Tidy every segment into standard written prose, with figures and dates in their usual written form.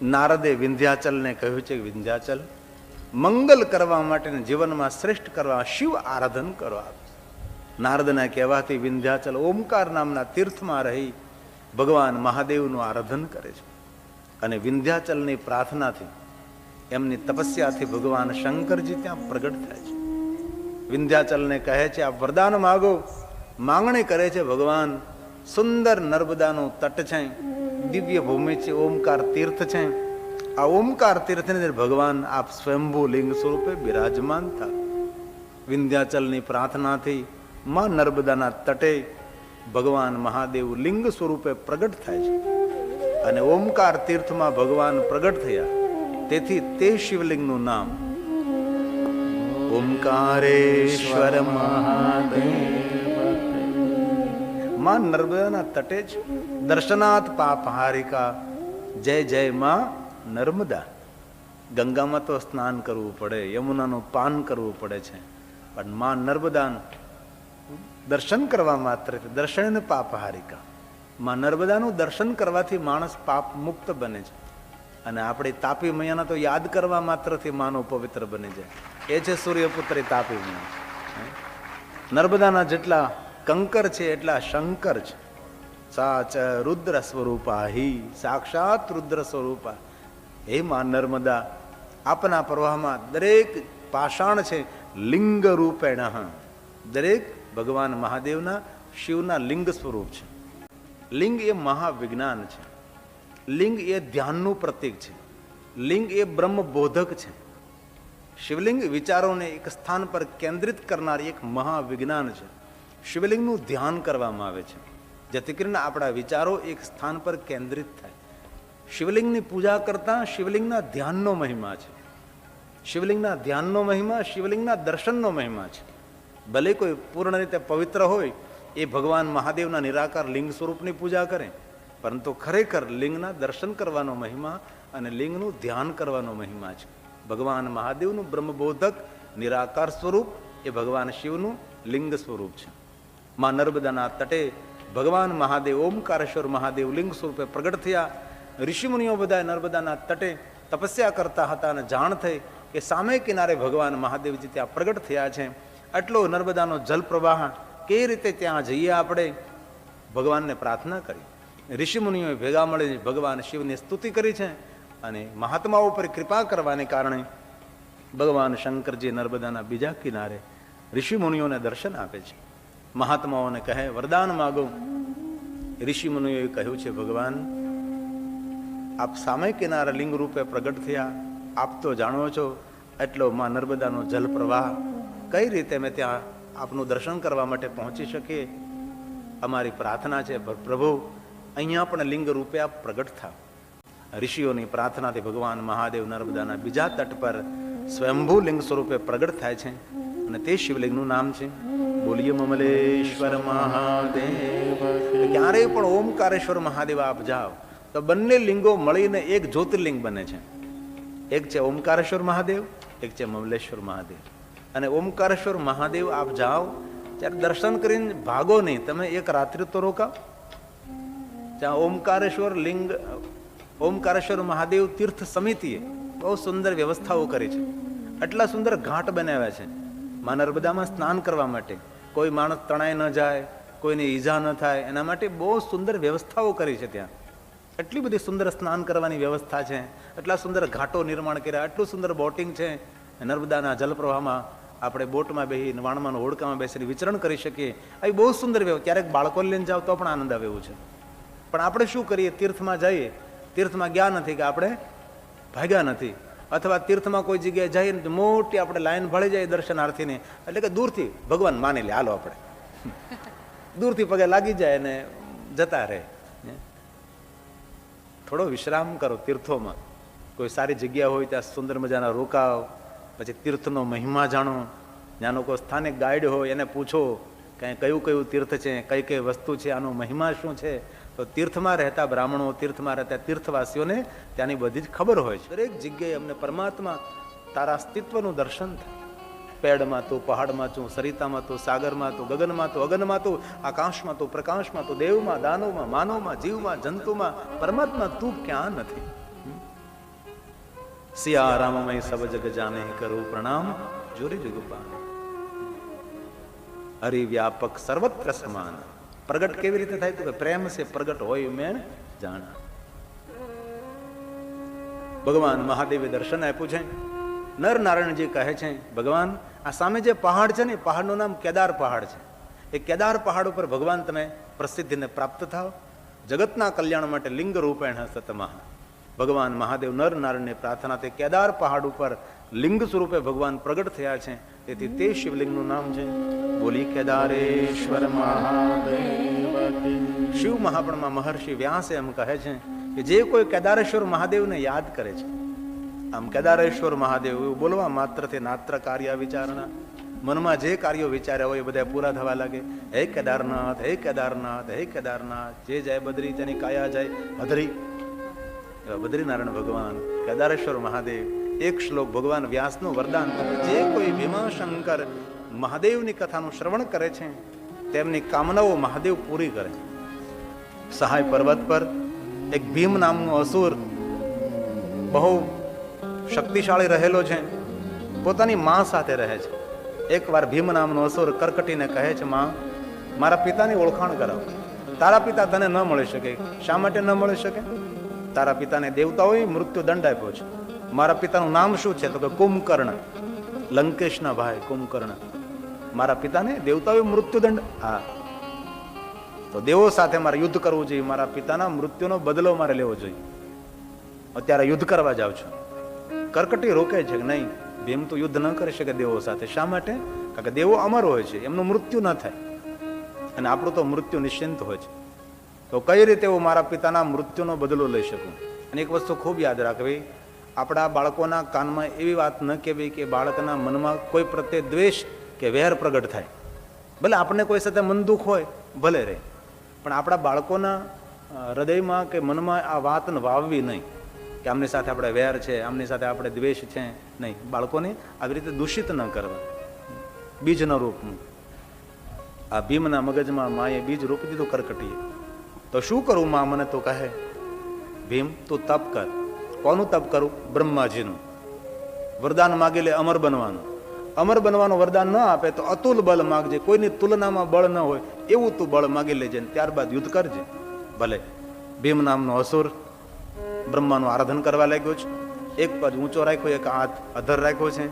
નારદે વિંધ્યાચલને કહ્યું છે કે વિંધ્યાચલ, મંગલ કરવા માટે જીવનમાં શ્રેષ્ઠ કરવા શિવ આરાધન કરો. નારદના કહેવાથી વિંધ્યાચલ ઓમકાર નામના તીર્થમાં રહી ભગવાન મહાદેવનું આરાધન કરે છે. અને વિંધ્યાચલની પ્રાર્થનાથી, એમની તપસ્યાથી ભગવાન શંકરજી ત્યાં પ્રગટ થાય છે. વિંધ્યાચલને કહે છે આ વરદાન માગો. માંગણી કરે છે ભગવાન. સુંદર નર્મદાનું તટ છે, દિવ્ય ભૂમિ છે, ઓમકાર તીર્થ છે. આ ઓમકાર તીર્થની અંદર ભગવાન આપ સ્વયંભૂ લિંગ સ્વરૂપે બિરાજમાન થાય. વિંધ્યાચલની પ્રાર્થનાથી માં નર્મદાના તટે ભગવાન મહાદેવ લિંગ સ્વરૂપે પ્રગટ થાય છે. અને ઓમકાર તીર્થમાં ભગવાન પ્રગટ થયા, તેથી તે શિવલિંગનું નામ ઓમકારેશ્વર મહાદેવ. માં નર્મદાના તટે જ દર્શનાથ પાપહારિકા. જય જય માં નર્મદા. ગંગામાં તો સ્નાન કરવું પડે, યમુનાનું પાન કરવું પડે છે, પણ માં નર્મદાનું દર્શન કરવા માત્ર દર્શન પાપહારિકા. માં નર્મદાનું દર્શન કરવાથી માણસ પાપ મુક્ત બને છે. અને આપણે તાપી મૈયાના તો યાદ કરવા માત્રથી માનવ પવિત્ર બની જાય. એ છે સૂર્યપુત્રી તાપી મૈયા. નર્મદાના જેટલા કંકર છે એટલા શંકર છે. સાચ રુદ્ર સ્વરૂપા હિ, સાક્ષાત રુદ્ર સ્વરૂપા. હે માં નર્મદા, આપના પ્રવાહમાં દરેક પાષાણ છે લિંગ રૂપેણ. દરેક ભગવાન મહાદેવના શિવના લિંગ સ્વરૂપ છે. લિંગ એ મહાવિજ્ઞાન છે. લિંગ એ ધ્યાનનું પ્રતીક છે. લિંગ એ બ્રહ્મબોધક છે. શિવલિંગ વિચારોને એક સ્થાન પર કેન્દ્રિત કરનાર એક મહાવિજ્ઞાન છે. શિવલિંગનું ધ્યાન કરવામાં આવે છે, જેથી કરીને આપણા વિચારો એક સ્થાન પર કેન્દ્રિત થાય. શિવલિંગની પૂજા કરતા શિવલિંગના ધ્યાનનો મહિમા છે. શિવલિંગના ધ્યાનનો મહિમા શિવલિંગના દર્શનનો મહિમા છે. ભલે કોઈ પૂર્ણ રીતે પવિત્ર હોય, એ ભગવાન મહાદેવના નિરાકાર લિંગ સ્વરૂપની પૂજા કરે, પરંતુ ખરેખર લિંગના દર્શન કરવાનો મહિમા અને લિંગનું ધ્યાન કરવાનો મહિમા છે. ભગવાન મહાદેવનું બ્રહ્મબોધક નિરાકાર સ્વરૂપ એ ભગવાન શિવનું લિંગ સ્વરૂપ છે. માં નર્મદાના તટે ભગવાન મહાદેવ ઓમકારેશ્વર મહાદેવ લિંગ સ્વરૂપે પ્રગટ થયા. ઋષિમુનિઓ બધા નર્મદાના તટે તપસ્યા કરતા હતા અને જાણ થઈ કે સામે કિનારે ભગવાન મહાદેવજી ત્યાં પ્રગટ થયા છે. આટલો નર્મદાનો જલ પ્રવાહ, કઈ રીતે ત્યાં જઈએ આપણે? ભગવાનને પ્રાર્થના કરી. ઋષિમુનિઓએ ભેગા મળી ભગવાન શિવની સ્તુતિ કરી છે. અને મહાત્માઓ ઉપર કૃપા કરવાને કારણે ભગવાન શંકરજી નર્મદાના બીજા કિનારે ઋષિમુનિઓને દર્શન આપે છે. મહાત્માઓને કહે વરદાન માગો. ઋષિમુનિઓએ કહ્યું છે ભગવાન, આપ સામે કિનારે લિંગ રૂપે પ્રગટ થયા, આપ તો જાણો છો એટલો માં નર્મદાનો જલ પ્રવાહ, કઈ રીતે મેં ત્યાં આપનું દર્શન કરવા માટે પહોંચી શકીએ? અમારી પ્રાર્થના છે પ્રભુ, અહીંયા પણ લિંગ રૂપે આપ પ્રગટ થાવ. ઋષિઓની પ્રાર્થનાથી ભગવાન મહાદેવ નર્મદાના બીજા તટ પર સ્વયંભૂ લિંગ સ્વરૂપે પ્રગટ થાય છે. અને તે શિવલિંગનું નામ છે બોલીએ મમલેશ્વર મહાદેવ. ક્યારેય પણ ઓમકારેશ્વર મહાદેવ આપ જાઓ તો બંને લિંગો મળીને એક જ્યોતિર્લિંગ બને છે. એક છે ઓમકારેશ્વર મહાદેવ, એક છે મમલેશ્વર મહાદેવ. અને ઓમકારેશ્વર મહાદેવ આપ જાઓ ત્યારે દર્શન કરીને ભાગો નહીં, તમે એક રાત્રિ તો રોકાવ. ત્યાં ઓમકારેશ્વર લિંગ, ઓમકારેશ્વર મહાદેવ તીર્થ સમિતિએ બહુ સુંદર વ્યવસ્થાઓ કરી છે. આટલા સુંદર ઘાટ બનાવ્યા છે માં નર્મદામાં સ્નાન કરવા માટે. કોઈ માણસ તણાઈ ન જાય, કોઈને ઈજા ન થાય, એના માટે બહુ સુંદર વ્યવસ્થાઓ કરી છે. ત્યાં એટલી બધી સુંદર સ્નાન કરવાની વ્યવસ્થા છે. એટલા સુંદર ઘાટો નિર્માણ કર્યા, આટલું સુંદર બોટિંગ છે. નર્મદાના જલપ્રવાહમાં આપણે બોટમાં બેસી વાણમાં હોડકામાં બેસીને વિચરણ કરી શકીએ. આવી બહુ સુંદર વ્યવસ્થા. ક્યારેક બાળકો લઈને જાવ તો પણ આનંદ આવે એવું છે. પણ આપણે શું કરીએ? તીર્થમાં જઈએ, તીર્થમાં ગયા નથી કે આપણે ભાગ્યા નથી, અથવા તીર્થમાં કોઈ જગ્યાએ જઈએ ને મોટી આપણે લાઈન ભળી જાય દર્શનાર્થીની, એટલે કે દૂરથી ભગવાન માની લે, હાલો આપણે દૂરથી પગે લાગી જાય ને જતા રહે. થોડો વિશ્રામ કરો તીર્થોમાં. કોઈ સારી જગ્યા હોય ત્યાં સુંદર મજાના રોકાવ, પછી તીર્થનો મહિમા જાણો. ત્યાંનો કોઈ સ્થાનિક ગાઈડ હોય એને પૂછો કે કયું કયું તીર્થ છે, કઈ કઈ વસ્તુ છે, આનો મહિમા શું છે. તો તીર્થમાં રહેતા બ્રાહ્મણો, તીર્થમાં રહેતા તીર્થવાસીઓને ત્યાંની બધી જ ખબર હોય છે. દરેક જગ્યાએ અમને પરમાત્મા તારા અસ્તિત્વનું દર્શન થાય. પેડમાં તું, પહાડમાં તું, સરિતામાં તું, સાગરમાં તું, ગગનમાં તું, અગનમાં તું, આકાશમાં તું, પ્રકાશમાં તું, દેવમાં, દાનવમાં, માનવમાં, જીવમાં, જંતુમાં પરમાત્મા તું ક્યાં નથી? સિયારામમય સબ જગ જાને કરું પ્રણામ જોરી જુગ પાને. હરિ વ્યાપક સર્વત્ર સમાન. પ્રગટ કેવી રીતે થાય? તો પ્રેમ સે પ્રગટ હોય મેં જાણા. ભગવાન મહાદેવે દર્શન આપ્યું છે. નર નારાયણજી કહે છે, ભગવાન આ સામે જે પહાડ છે ને, પહાડનું નામ કેદાર પહાડ છે. એ કેદાર પહાડ ઉપર ભગવાન તમે પ્રસિદ્ધિને પ્રાપ્ત થાઓ. જગતના કલ્યાણ માટે લિંગ રૂપેણ સતમઃ. ભગવાન મહાદેવ નર નારાયણની પ્રાર્થના તે કેદાર પહાડ ઉપર લિંગ સ્વરૂપે ભગવાન પ્રગટ થયા છે. તેથી તે શિવલિંગનું નામ છે બોલી કેદારેશ્વર મહાદેવ. શિવ મહાપુરાણમાં મહર્ષિ વ્યાસે એમ કહે છે કે જે કોઈ કેદારેશ્વર મહાદેવને યાદ કરે છે, આમ કેદારેશ્વર મહાદેવ એવું બોલવા માત્રથી નાત્ર કાર્ય વિચારણા, મનમાં જે કાર્યો વિચાર્યા હોય એ બધા પૂરા થવા લાગે. હે કેદારનાથ, હે કેદારનાથ, હે કેદારનાથ. જે જાય બદ્રી તેની કાયા જાય બદ્રી. એવા બદ્રીનારાયણ ભગવાન કેદારેશ્વર મહાદેવ. એક શ્લોક ભગવાન વ્યાસનું વરદાન, જે કોઈ ભીમાશંકર મહાદેવની કથાનું શ્રવણ કરે છે તેમની કામનાઓ મહાદેવ પૂરી કરે. સહાય પર્વત પર એક ભીમ નામનો અસુર બહુ શક્તિશાળી રહેલો છે, પોતાની માં સાથે રહે છે. એકવાર ભીમ નામનો અસુર કરકટીને કહે છે, માં મારા પિતાની ઓળખાણ કરાવો. તારા પિતા તને ન મળી શકે. શા માટે ન મળી શકે? તારા પિતાને દેવતાઓએ મૃત્યુ દંડ આપ્યો છે. મારા પિતાનું નામ શું છે? તો કે કુંભકર્ણ, લંકેશના ભાઈ કુંભકર્ણ. મારા પિતાને દેવતાઓએ મૃત્યુદંડ. હા, તો દેવો સાથે મારે યુદ્ધ કરવું જોઈએ. મારા પિતાના મૃત્યુનો બદલો મારે લેવો જોઈએ. અત્યારે યુદ્ધ કરવા જાઉં છું. કરકટી રોકે છે કે નહીં, ભીમ તો યુદ્ધ ન કરી શકે દેવો સાથે. શા માટે? કારણ કે દેવો અમર હોય છે, એમનું મૃત્યુ ન થાય, અને આપણું તો મૃત્યુ નિશ્ચિંત હોય છે. તો કઈ રીતે હું મારા પિતાના મૃત્યુનો બદલો લઈ શકું? અને એક વસ્તુ ખૂબ યાદ રાખવી, આપણા બાળકોના કાનમાં એવી વાત ન કહેવી કે બાળકના મનમાં કોઈ પ્રત્યે દ્વેષ કે વેર પ્રગટ થાય. ભલે આપણને કોઈ સાથે મન દુઃખ હોય, ભલે રહે, પણ આપણા બાળકોના હૃદયમાં કે મનમાં આ વાત વાવવી નહીં કે આમની સાથે આપણે વેર છે, આમની સાથે આપણે દ્વેષ છે. નહીં, બાળકોને આવી રીતે દૂષિત ન કરવા. બીજના રૂપનું આ ભીમના મગજમાં માએ બીજ રોપી દીધું કરકટીએ. તો શું કરું માં? મને તો કહે, ભીમ તું તપ કર. કોનું તપ કરું? બ્રહ્માજીનું. વરદાન માગી લે અમર બનવાનું. અમર બનવાનું વરદાન ન આપે તો અતુલ બળ માગજે. કોઈની તુલનામાં બળ ન હોય એવું તું બળ માગી લેજે, ત્યારબાદ યુદ્ધ કરજે. ભલે. ભીમ નામનો અસુર બ્રહ્માનું આરાધન કરવા લાગ્યો છે. એક પગ ઊંચો રાખ્યો, એક હાથ અધર રાખ્યો છે,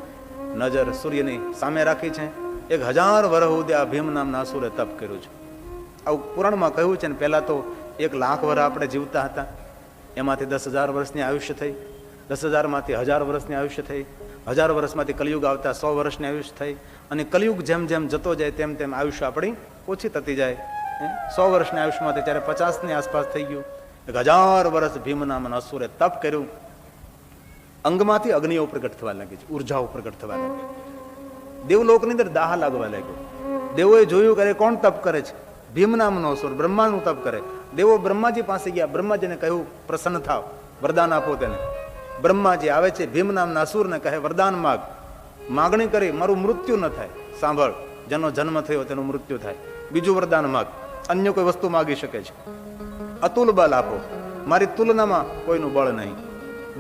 નજર સૂર્યની સામે રાખી છે. 1000 વર્ષ સુધી આ ભીમ નામના અસુરે તપ કર્યું છે. આવું પુરાણમાં કહ્યું છે ને. પહેલા તો 1 લાખ વર્ષ આપણે જીવતા હતા, એમાંથી 10,000 વર્ષની આયુષ્ય થઈ, 10,000 માંથી 1000 વર્ષની આયુષ્ય થઈ, 1000 વર્ષમાંથી કલયુગ આવતા 100 વર્ષની આયુષ્ય થઈ, અને કલયુગ જેમ જેમ જતો જાય તેમ તેમ આયુષ્ય આપણી ઓછી થતી જાય. 100 વર્ષની આયુષ્યમાંથી ત્યારે 50ની આસપાસ થઈ ગયું. 1000 વર્ષ ભીમ નામના અસુરે તપ કર્યું. અંગમાંથી અગ્નિઓ પ્રગટ થવા લાગી છે, ઉર્જાઓ પ્રગટ થવા લાગી. દેવલોકની અંદર દાહ લાગવા લાગ્યો. દેવોએ જોયું કે કોણ તપ કરે છે? ભીમ નામનો અસુર બ્રહ્માનું તપ કરે. દેવો બ્રહ્માજી પાસે ગયા. બ્રહ્માજીને કહ્યું, પ્રસન્ન થાવ, વરદાન આપો તેને. બ્રહ્માજી આવે છે, ભીમ નામના અસુરને કહે, વરદાન માગ. માગણી કરી, મારું મૃત્યુ ન થાય. સાંભળ, જેનો જન્મ થયો તેનું મૃત્યુ થાય. બીજું વરદાન માગ. અન્ય કોઈ વસ્તુ માગી શકે છે. અતુલ બળ આપો, મારી તુલનામાં કોઈનું બળ નહીં.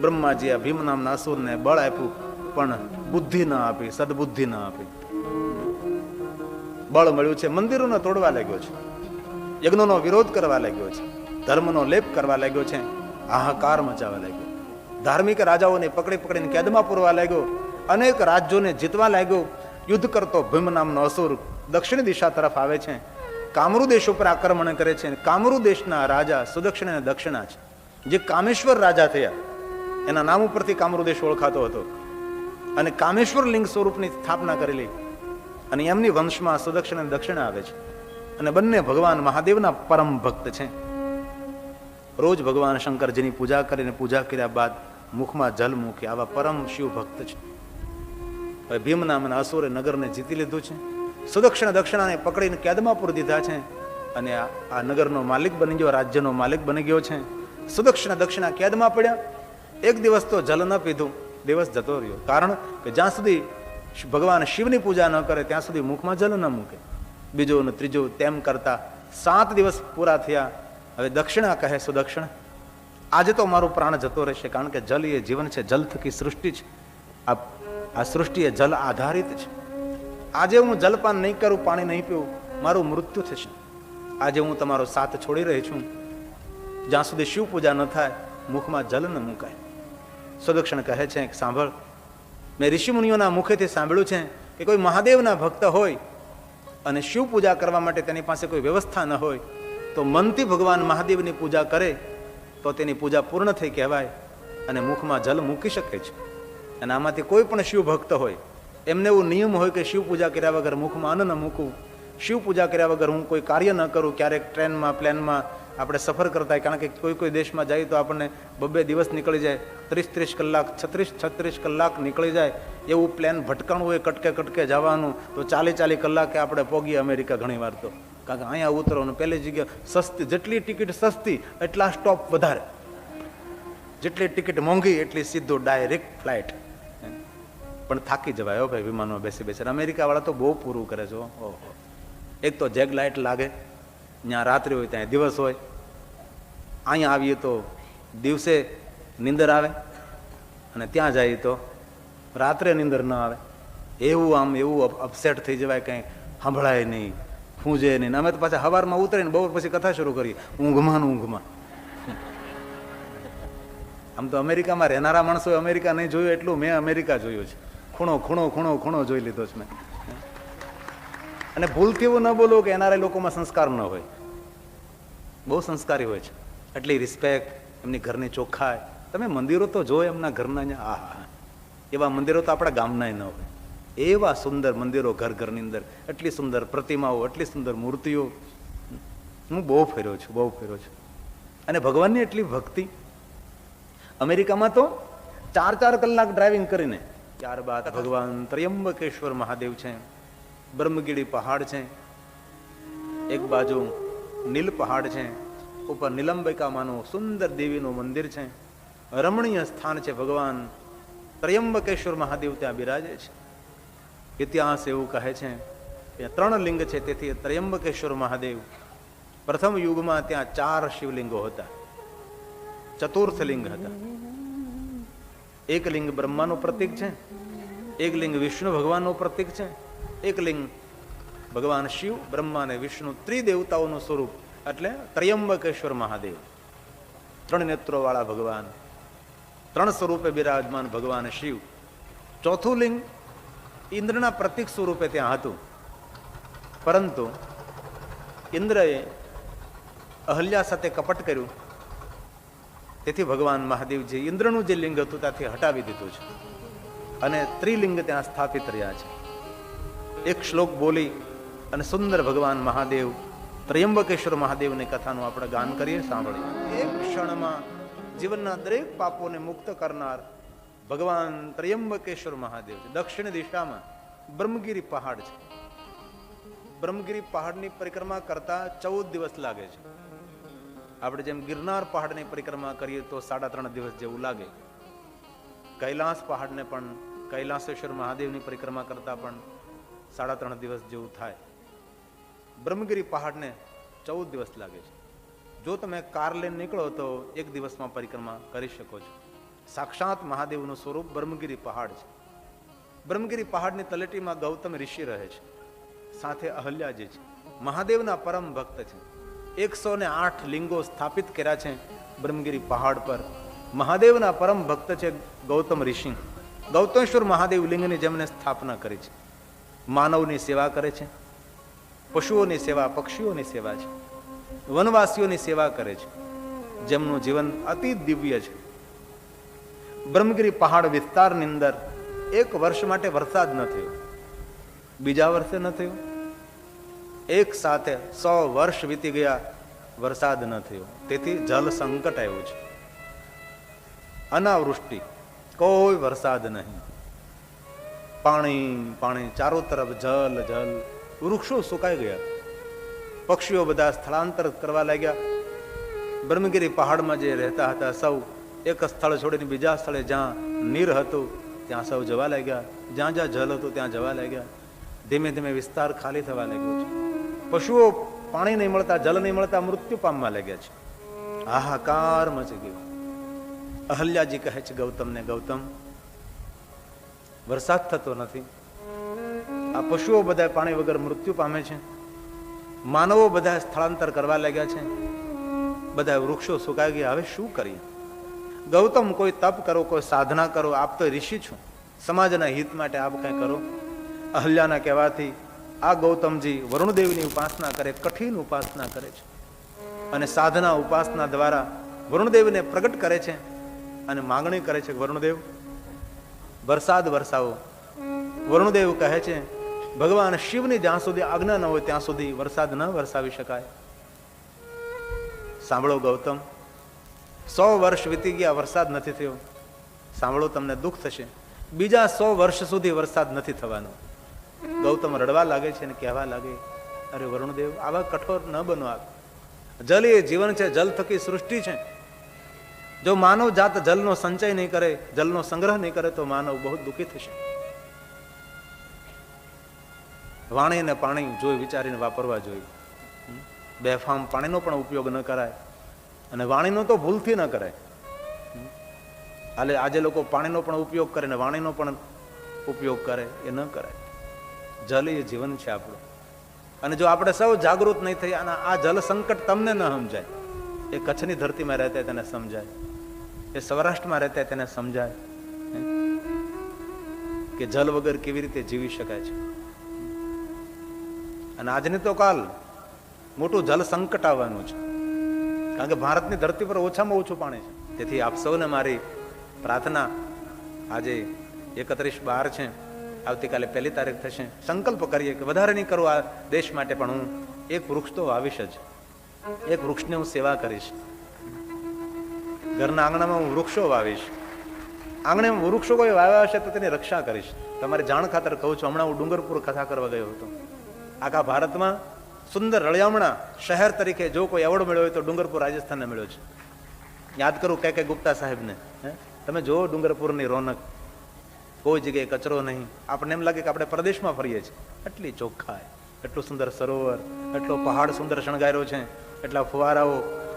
બ્રહ્માજી આ ભીમ નામના અસુરને બળ આપ્યું, પણ બુદ્ધિ ના આપી, સદબુદ્ધિ ના આપી. બળ મળ્યું છે, મંદિરોને તોડવા લાગ્યો છે, યજ્ઞનો વિરોધ કરવા લાગ્યો છે, ધર્મનો લેપ કરવા લાગ્યો છે, હાહાકાર મચાવવા લાગ્યો. ધાર્મિક રાજાઓને પકડી પકડીને કેદમાં પૂરવા લાગ્યો. અનેક રાજ્યોને જીતવા લાગ્યો. યુદ્ધ કરતો ભીમ નામનો અસુર દક્ષિણ દિશા તરફ આવે છે. કામરૂ દેશ ઉપર આક્રમણ કરે છે. કામરૂ દેશના રાજા સુદક્ષિણ અને દક્ષિણા છે, જે કામેશ્વર રાજા થયા. એના નામ ઉપરથી કામરૂ દેશ ઓળખાતો હતો, અને કામેશ્વર લિંગ સ્વરૂપની સ્થાપના કરેલી. અને એમની વંશમાં સુદક્ષિણ અને દક્ષિણ આવે છે. અને બંને ભગવાન મહાદેવના પરમ ભક્ત છે. રોજ ભગવાન શંકરજીની પૂજા કરીને, પૂજા કર્યા બાદ મુખમાં જલ મૂકી આવા પરમ શિવ ભક્ત છે. હવે ભીમ નામના અસુરે નગરને જીતી લીધું છે. સુદક્ષિણ દક્ષિણાને પકડીને કેદમાં પૂરી દીધા છે, અને આ નગરનો માલિક બની ગયો, રાજ્યનો માલિક બની ગયો છે. સુદક્ષિણ દક્ષિણા કેદમાં પડ્યા. એક દિવસ તો જલ ન પીધું, દિવસ જતો રહ્યો. કારણ કે જ્યાં સુધી ભગવાન શિવની પૂજા ન કરે ત્યાં સુધી મુખમાં જલ ન મૂકે. બીજો ને ત્રીજો તેમ કરતા 7 દિવસ પૂરા થયા. હવે દક્ષિણા કહે, સુદક્ષિણ આજે તો મારું પ્રાણ જતો રહેશે, કારણ કે જલ એ જીવન છે, જલ થકી સૃષ્ટિ છે, આ સૃષ્ટિ એ જલ આધારિત છે. આજે હું જલપાન નહીં કરું, પાણી નહીં પીવું, મારું મૃત્યુ થશે. આજે હું તમારો સાથ છોડી રહી છું. જ્યાં સુધી શિવ પૂજા ન થાય, મુખમાં જલ ન મુકાય. સુદક્ષિણ કહે છે, સાંભળ, મેં ઋષિમુનિઓના મુખેથી સાંભળ્યું છે કે કોઈ મહાદેવના ભક્ત હોય અને શિવ પૂજા કરવા માટે તેની પાસે કોઈ વ્યવસ્થા ન હોય તો મનથી ભગવાન મહાદેવની પૂજા કરે તો તેની પૂજા પૂર્ણ થઈ કહેવાય અને મુખમાં જલ મૂકી શકે છે. અને આમાંથી કોઈ પણ શિવ ભક્ત હોય, એમને એવું નિયમ હોય કે શિવ પૂજા કર્યા વગર મુખમાં અન્ન ન મૂકવું, શિવ પૂજા કર્યા વગર હું કોઈ કાર્ય ન કરું. ક્યારેક ટ્રેનમાં, પ્લેનમાં આપણે સફર કરતા હોય, કારણ કે કોઈ દેશમાં જાય તો આપણને 2 દિવસ નીકળી જાય, 30 કલાક, 36 કલાક નીકળી જાય. એવું પ્લેન ભટકાણું હોય, કટકે જવાનું, તો 40 કલાકે આપણે પહોંચીએ અમેરિકા ઘણી વાર. તો કારણ કે અહીંયા ઉતરવાનું, પહેલી જગ્યા સસ્તી, જેટલી ટિકિટ સસ્તી એટલા સ્ટોપ વધારે, જેટલી ટિકિટ મોંઘી એટલી સીધું ડાયરેક્ટ ફ્લાઇટ. પણ થાકી જવાય હો ભાઈ વિમાનમાં બેસી. અમેરિકા વાળા તો બહુ પૂરું કરે છે. ઓહો, એક તો જેગ લાઇટ લાગે, ત્યાં રાત્રિ હોય ત્યાં દિવસ હોય. અહીંયા આવીએ તો દિવસે નીંદર આવે અને ત્યાં જઈએ તો રાત્રે નીંદર ન આવે. એવું અપસેટ થઈ જવાય, કંઈ સાંભળાય નહીં, ખૂંજે નહીં. અમે તો પાછા સવારમાં ઉતરીને બહુ પછી કથા શરૂ કરીએ, ઊંઘમાં. આમ તો અમેરિકામાં રહેનારા માણસો અમેરિકા નહીં જોયું એટલું મેં અમેરિકા જોયું છે. ખૂણો જોઈ લીધો છે મેં. અને ભૂલથી એવું ન બોલવું કે એનારા લોકોમાં સંસ્કાર ન હોય. બહુ સંસ્કારી હોય છે, એટલી રિસ્પેક્ટ, એમની ઘરની ચોખ્ખાઈ. તમે મંદિરો તો જો એમના ઘરના, આહા, એવા મંદિરો તો આપણા ગામના ન હોય. એવા સુંદર મંદિરો ઘરની અંદર, એટલી સુંદર પ્રતિમાઓ, એટલી સુંદર મૂર્તિઓ. હું બહુ ફેર્યો છું. અને ભગવાનની એટલી ભક્તિ. અમેરિકામાં તો 4 કલાક ડ્રાઇવિંગ કરીને ત્યારબાદ ભગવાન ત્રયંબકેશ્વર મહાદેવ છે, બ્રહ્મગીરી પહાડ છે, એક બાજુ નીલ પહાડ છે, ઉપર નીલંબિકા માનું સુંદર દેવીનું મંદિર છે, રમણીય સ્થાન છે. ભગવાન ત્રયંબકેશ્વર મહાદેવ ત્યાં બિરાજે છે. ઇતિહાસ એવું કહે છે કે 3 લિંગ છે, તેથી ત્રયંબકેશ્વર મહાદેવ. પ્રથમ યુગમાં ત્યાં 4 શિવલિંગો હતા, ચતુર્થ લિંગ હતા. એક લિંગ બ્રહ્માનું પ્રતીક છે, એક લિંગ વિષ્ણુ ભગવાનનું પ્રતીક છે, એક લિંગ ભગવાન શિવ, બ્રહ્મા અને વિષ્ણુ ત્રિદેવતાઓનું સ્વરૂપ, એટલે ત્રયંબકેશ્વર મહાદેવ. 3 નેત્રો વાળા ભગવાન, 3 સ્વરૂપે બિરાજમાન ભગવાન શિવ. ચોથું લિંગ ઇન્દ્રના પ્રતીક સ્વરૂપે ત્યાં હતું, પરંતુ ઇન્દ્રએ અહલ્યા સાથે કપટ કર્યું, તેથી ભગવાન મહાદેવજી ઇન્દ્રનું જે લિંગ હતું ત્યાંથી હટાવી દીધું છે અને ત્રિલિંગ ત્યાં સ્થાપિત રહ્યા છે. એક શ્લોક બોલી અને સુંદર ભગવાન મહાદેવ ત્રયંબકેશ્વર મહાદેવની કથાનું આપણે ગાન કરીએ, સાંભળીએ. એક ક્ષણમાં જીવનના દરેક પાપોને મુક્ત કરનાર ભગવાન ત્રયંબકેશ્વર મહાદેવ છે. દક્ષિણ દિશામાં બ્રહ્મગીરી પહાડ છે. બ્રહ્મગીરી પહાડની પરિક્રમા કરતા 14 દિવસ લાગે છે. આપણે જેમ ગિરનાર પહાડની પરિક્રમા કરીએ તો 3.5 દિવસ જેવું લાગે. કૈલાસ પહાડને પણ, કૈલાસેશ્વર મહાદેવની પરિક્રમા કરતા પણ 3.5 દિવસ જેવું થાય. બ્રહ્મગીરી પહાડને 14 દિવસ લાગે છે. જો તમે કાર લઈને નીકળો તો 1 દિવસમાં પરિક્રમા કરી શકો છો. સાક્ષાત મહાદેવનું સ્વરૂપ બ્રહ્મગીરી પહાડ છે. બ્રહ્મગીરી પહાડની તલેટીમાં ગૌતમ ઋષિ રહે છે, સાથે અહલ્યાજી છે. મહાદેવના પરમ ભક્ત છે. 108 લિંગો સ્થાપિત કર્યા છે બ્રહ્મગીરી પહાડ પર. મહાદેવના પરમ ભક્ત છે ગૌતમ ઋષિ. ગૌતમેશ્વર મહાદેવ લિંગની જેમને સ્થાપના કરી છે. માનવની સેવા કરે છે, પશુઓની સેવા, પક્ષીઓની સેવા છે, વનવાસીઓની સેવા કરે છે, જેમનું જીવન અતિ દિવ્ય છે. બ્રહ્મગીરી પહાડ વિસ્તારની અંદર 1 વર્ષ માટે વરસાદ ન થયો, બીજા વર્ષે ન થયો, એક સાથે 100 વર્ષ વીતી ગયા, વરસાદ ન થયો. તેથી જલ સંકટ આવ્યું છે. અનાવૃષ્ટિ, કોઈ વરસાદ નહીં, પાણી, ચારો તરફ જલ. વૃક્ષો સુકાઈ ગયા, પક્ષીઓ બધા સ્થળાંતર કરવા લાગ્યા. બ્રહ્મગીરી પહાડમાં જે રહેતા હતા સૌ એક સ્થળ છોડીને બીજા સ્થળે જ્યાં નીર હતું ત્યાં સૌ જવા લાગ્યા, જ્યાં જ્યાં જલ હતું ત્યાં જવા લાગ્યા. ધીમે ધીમે વિસ્તાર ખાલી થવા લાગ્યો છે. પશુઓ પાણી નહીં મળતા, જલ નહીં મળતા મૃત્યુ પામવા લાગ્યા છે. હાહાકાર મચી ગયો. અહલ્યાજી કહે છે ગૌતમને, ગૌતમ વરસાદ થતો નથી, આ પશુઓ બધા પાણી વગર મૃત્યુ પામે છે, માનવો બધા સ્થળાંતર કરવા લાગ્યા છે, બધા વૃક્ષો સુકાઈ ગયા, હવે શું કરીએ? ગૌતમ કોઈ તપ કરો, કોઈ સાધના કરો, આપ તો ઋષિ છો, સમાજના હિત માટે આપ કઈ કરો. અહલ્યાના કહેવાથી આ ગૌતમજી વરુણદેવની ઉપાસના કરે, કઠિન ઉપાસના કરે છે અને સાધના ઉપાસના દ્વારા વરુણદેવને પ્રગટ કરે છે અને માંગણી કરે છે, વરુણદેવ વરસાદ વરસાવો. વરુણદેવ કહે છે ભગવાન શિવની જ્યાં સુધી આજ્ઞા ન હોય ત્યાં સુધી વરસાદ ન વરસાવી શકાય. સાંભળો ગૌતમ, 100 વર્ષ વીતી ગયા, વરસાદ નથી થયો. સાંભળો, તમને દુઃખ થશે, બીજા 100 વર્ષ સુધી વરસાદ નથી થવાનો. ગૌતમ રડવા લાગે છે અને કહેવા લાગે, અરે વરુણદેવ, આવા કઠોર ન બનો. આપ જલ એ જીવન છે, જલ થકી સૃષ્ટિ છે. જો માનવ જાત જલનો સંચય નહીં કરે, જલનો સંગ્રહ નહીં કરે તો માનવ બહુ દુઃખી થશે. વાણી અને પાણી જોઈ વિચારીને વાપરવા જોઈએ. બેફામ પાણીનો પણ ઉપયોગ ન કરાય અને વાણીનો તો ભૂલથી ન કરાય. આજે લોકો પાણીનો પણ ઉપયોગ કરે ને વાણીનો પણ ઉપયોગ કરે, એ ન કરાય. જલ એ જીવન છે આપણું. અને જો આપણે સૌ જાગૃત નહીં થઈ અને આ જલ સંકટ તમને ન સમજાય, એ કચ્છની ધરતીમાં રહેતા તેને સમજાય, એ સૌરાષ્ટ્રમાં રહેતા તેને સમજાય કે જલ વગર કેવી રીતે જીવી શકાય છે. અને આજની તો કાલ મોટું જલ સંકટ આવવાનું છે, કારણ કે ભારતની ધરતી પર ઓછામાં ઓછું પાણી છે. તેથી આપ સૌને મારી પ્રાર્થના, આજે 31/12 છે, આવતીકાલે 1 તારીખ થશે. સંકલ્પ કરીએ કે વધારે નહીં કરું આ દેશ માટે, પણ હું એક વૃક્ષ તો વાવીશ જ. એક વૃક્ષની હું સેવા કરીશ. ઘરના આંગણામાં હું વૃક્ષો વાવીશ. આંગણે વૃક્ષો કોઈ વાવ્યા હશે તો તેની રક્ષા કરીશ. તમારી જાણ ખાતર કહું છું, હમણાં હું ડુંગરપુર કથા કરવા ગયો હતો. આખા ભારતમાં સુંદર રળિયામણા શહેર તરીકે જો કોઈ એવોર્ડ મળ્યો હોય તો ડુંગરપુર રાજસ્થાનને મળ્યો છે. યાદ કરું કે ગુપ્તા સાહેબને. તમે જુઓ ડુંગરપુરની રોનક, કોઈ જગ્યાએ કચરો નહીં. આપણને એમ લાગે કે આપણે પ્રદેશમાં ફરીએ છીએ. એટલી ચોખ્ખાઈ, એટલું સુંદર સરોવર, એટલો પહાડ સુંદર શણગાર્યો છે, એટલા ફુવારાઓ,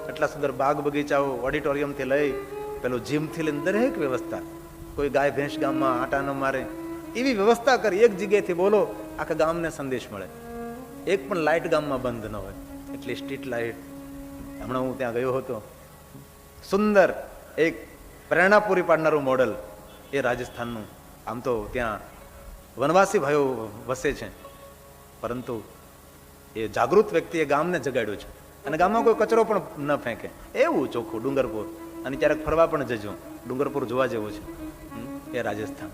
એટલા સુંદર બાગ બગીચાઓ, ઓડિટોરિયમથી લઈ પેલું જીમથી લઈને દરેક વ્યવસ્થા. કોઈ ગાય ભેંસ ગામમાં આટા ન મારે એવી વ્યવસ્થા કરી. એક જગ્યાએથી બોલો, આખા ગામને સંદેશ મળે. એક પણ લાઇટ ગામમાં બંધ ન હોય, એટલી સ્ટ્રીટ લાઇટ. હમણાં હું ત્યાં ગયો હતો. સુંદર એક પ્રેરણા પૂરી પાડનારું મોડલ એ રાજસ્થાનનું. આમ તો ત્યાં વનવાસી ભાઈઓ વસે છે, પરંતુ એ જાગૃત વ્યક્તિએ ગામને જગાડ્યું છે અને ગામમાં કોઈ કચરો પણ ન ફેંકે. એવું ચોખ્ખું ડુંગરપુર. અને ક્યારેક ફરવા પણ જજો, ડુંગરપુર જોવા જેવું છે એ રાજસ્થાન.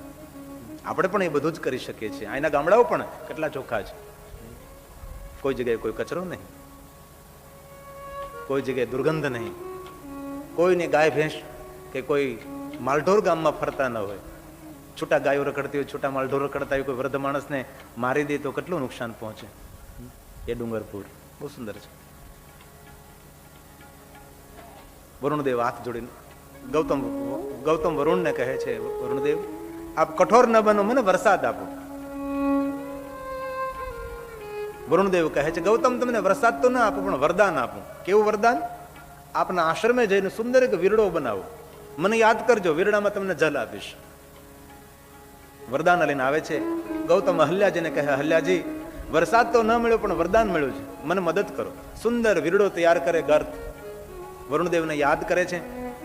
આપણે પણ એ બધું જ કરી શકીએ છીએ. અહીંના ગામડાઓ પણ કેટલા ચોખ્ખા છે. કોઈ જગ્યાએ કોઈ કચરો નહીં, કોઈ જગ્યાએ દુર્ગંધ નહીં, કોઈની ગાય ભેંસ કે કોઈ માલઢોર ગામમાં ફરતા ન હોય. છૂટા ગાયો રખડતી હોય, છૂટા માલઢોર રખડતા હોય, કોઈ વૃદ્ધ માણસને મારી દે તો કેટલું નુકસાન પહોંચે. એ ડુંગરપુર બહુ સુંદર છે. વરુણદેવ હાથ જોડીને ગૌતમ વરુણને કહે છે, વરુણદેવ આપ કઠોર ન બનો, મને વરસાદ આપો. વરુણદેવ કહે છે, ગૌતમ તમને વરસાદ તો ના આપો પણ વરદાન આપો. કેવું વરદાન? આપના આશ્રમે જઈને સુંદર એક વીરડો બનાવો, મને યાદ કરજો, વીરડામાં તમને જલ આપીશ. વરદાન લઈને આવે છે. ગૌતમ અહલ્યાજીને કહે, અહલ્યાજી વરસાદ તો ન મળ્યો પણ વરદાન મળ્યું છે, મને મદદ કરો. સુંદર વીરડો તૈયાર કરે, ગર્ત. વરુણદેવને યાદ કરે છે,